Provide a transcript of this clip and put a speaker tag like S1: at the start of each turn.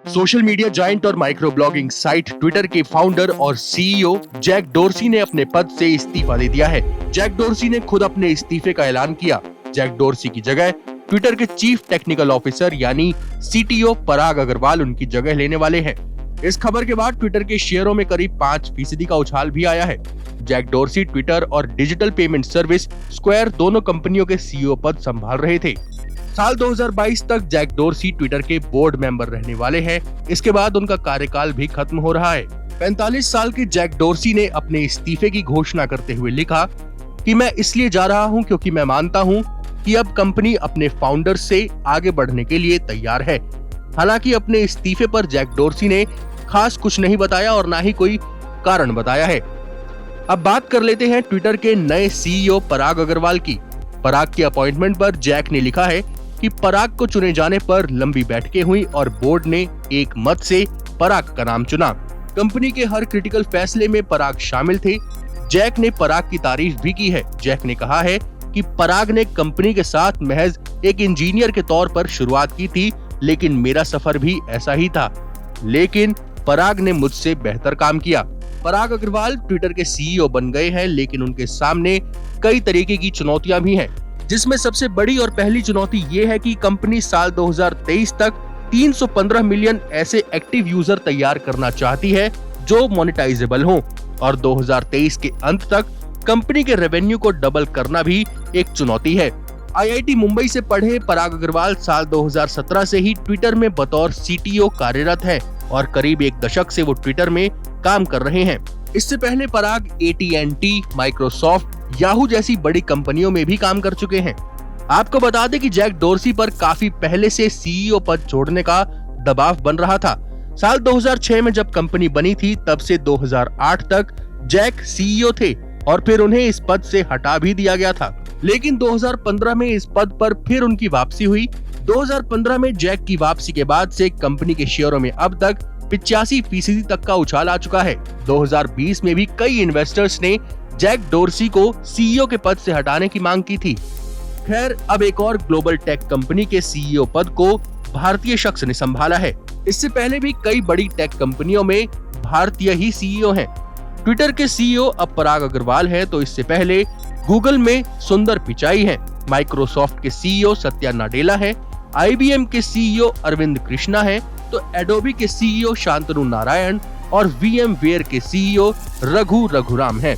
S1: Social media giant और micro blogging site Twitter के founder और सीईओ जैक डोर्सी ने अपने पद से इस्तीफा दे दिया है। जैक डोर्सी ने खुद अपने इस्तीफे का ऐलान किया। जैक डोर्सी की जगह ट्विटर के चीफ टेक्निकल ऑफिसर यानी सीटीओ पराग अग्रवाल उनकी जगह लेने वाले हैं। इस खबर के बाद ट्विटर के शेयरों में करीब 5% का उछाल भी आया है। जैक डोर्सी ट्विटर और डिजिटल पेमेंट सर्विस स्क्वायर दोनों कंपनियों के सीईओ पद संभाल रहे थे। साल 2022 तक जैक डोर्सी ट्विटर के बोर्ड मेंबर रहने वाले हैं। इसके बाद उनका कार्यकाल भी खत्म हो रहा है। 45 साल के जैक डोर्सी ने अपने इस्तीफे की घोषणा करते हुए लिखा कि मैं इसलिए जा रहा हूं क्योंकि मैं मानता हूं कि अब कंपनी अपने फाउंडर से आगे बढ़ने के लिए तैयार है। हालांकि अपने इस्तीफे पर जैक डोर्सी ने खास कुछ नहीं बताया और ना ही कोई कारण बताया है। अब बात कर लेते हैं ट्विटर के नए सीईओ पराग अग्रवाल की। पराग की अपॉइंटमेंट पर जैक ने लिखा है कि पराग को चुने जाने पर लंबी बैठकें हुई और बोर्ड ने एक मत से पराग का नाम चुना। कंपनी के हर क्रिटिकल फैसले में पराग शामिल थे। जैक ने पराग की तारीफ भी की है। जैक ने कहा है कि पराग ने कंपनी के साथ महज एक इंजीनियर के तौर पर शुरुआत की थी, लेकिन मेरा सफर भी ऐसा ही था, लेकिन पराग ने मुझसे बेहतर काम किया। पराग अग्रवाल ट्विटर के सीईओ बन गए हैं, लेकिन उनके सामने कई तरीके की चुनौतियां भी हैं, जिसमें सबसे बड़ी और पहली चुनौती ये है कि कंपनी साल 2023 तक 315 मिलियन ऐसे एक्टिव यूजर तैयार करना चाहती है जो मोनेटाइजेबल हों, और 2023 के अंत तक कंपनी के रेवेन्यू को डबल करना भी एक चुनौती है। आईआईटी मुंबई से पढ़े पराग अग्रवाल साल 2017 से ही ट्विटर में बतौर सीटीओ कार्यरत हैं और करीब एक दशक से वो ट्विटर में काम कर रहे हैं। इससे पहले पराग AT&T, माइक्रोसॉफ्ट, याहू जैसी बड़ी कंपनियों में भी काम कर चुके हैं। आपको बता दें कि जैक डोर्सी पर काफी पहले से सीईओ पद छोड़ने का दबाव बन रहा था। साल 2006 में जब कंपनी बनी थी तब से 2008 तक जैक सीईओ थे और फिर उन्हें इस पद से हटा भी दिया गया था, लेकिन 2015 में इस पद पर फिर उनकी वापसी हुई। 2015 में जैक की वापसी के बाद से कंपनी के शेयरों में अब तक 85% तक का उछाल आ चुका है। 2020 में भी कई इन्वेस्टर्स ने जैक डोर्सी को सीईओ के पद से हटाने की मांग की थी। खैर, अब एक और ग्लोबल टेक कंपनी के सीईओ पद को भारतीय शख्स ने संभाला है। इससे पहले भी कई बड़ी टेक कंपनियों में भारतीय ही सीईओ हैं। ट्विटर के सीईओ अब पराग अग्रवाल है, तो इससे पहले गूगल में सुंदर पिचाई है। माइक्रोसॉफ्ट के सीईओ सत्या नाडेला है। IBM के सीईओ अरविंद कृष्णा है, तो एडोबी के सीईओ शांतनु नारायण और VMware के सीईओ रघु रघुराम हैं।